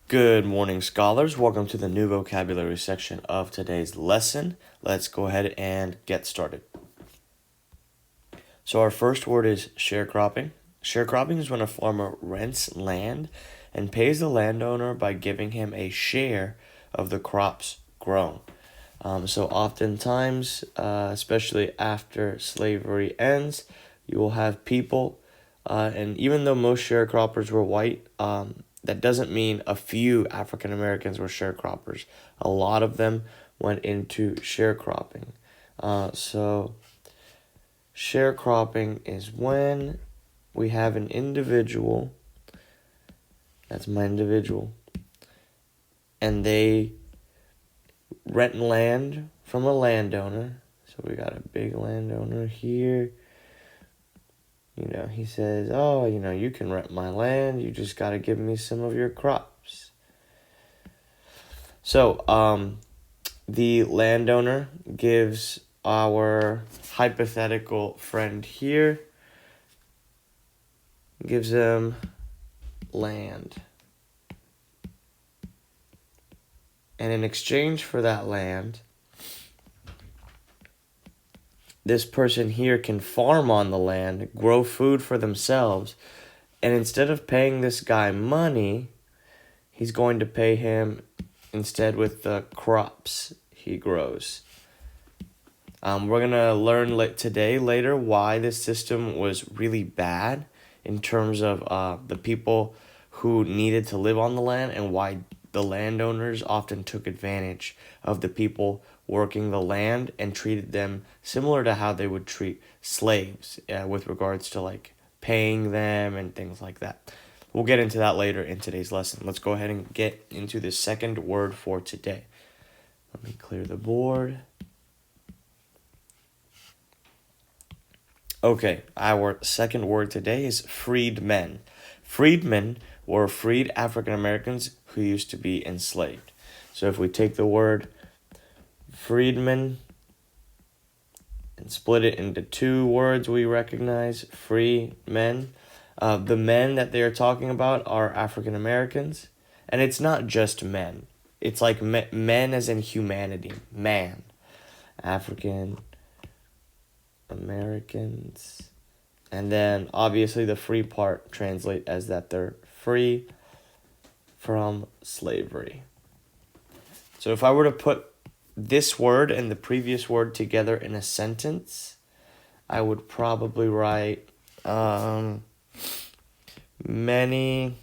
Good morning, scholars. Welcome to the new vocabulary section of today's lesson. Let's go ahead and get started. So our first word is sharecropping. Sharecropping is when a farmer rents land and pays the landowner by giving him a share of the crops grown. So oftentimes, especially after slavery ends, you will have people, and even though most sharecroppers were white, that doesn't mean a few African Americans were sharecroppers. A lot of them went into sharecropping. So sharecropping is when we have an individual, that's my individual, and they rent land from a landowner. So we got a big landowner here. He says, oh, you can rent my land. You just got to give me some of your crops. So the landowner gives our hypothetical friend here, gives him land. And in exchange for that land, this person here can farm on the land, grow food for themselves, and instead of paying this guy money, he's going to pay him instead with the crops he grows. We're going to learn later why this system was really bad in terms of the people who needed to live on the land and why the landowners often took advantage of the people working the land and treated them similar to how they would treat slaves with regards to like paying them and things like that. We'll get into that later in today's lesson. Let's go ahead and get into the second word for today. Let me clear the board. Okay, our second word today is freedmen. Freedmen were freed African Americans who used to be enslaved. So if we take the word freedmen and split it into two words we recognize, free men. The men that they are talking about are African Americans, and it's not just men. It's like men as in humanity, man. African Americans. And then obviously the free part translate as that they're free from slavery. So if I were to put this word and the previous word together in a sentence, I would probably write many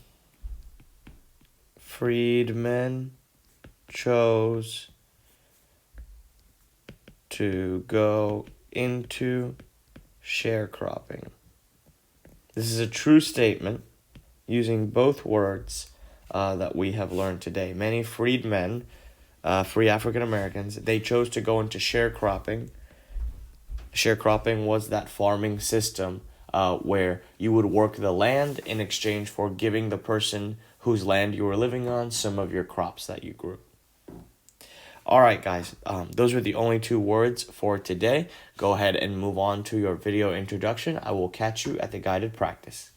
freedmen chose to go into sharecropping. This is a true statement using both words that we have learned today. Many freedmen, free African Americans, they chose to go into sharecropping. Sharecropping was that farming system where you would work the land in exchange for giving the person whose land you were living on some of your crops that you grew. All right, guys, those are the only two words for today. Go ahead and move on to your video introduction. I will catch you at the guided practice.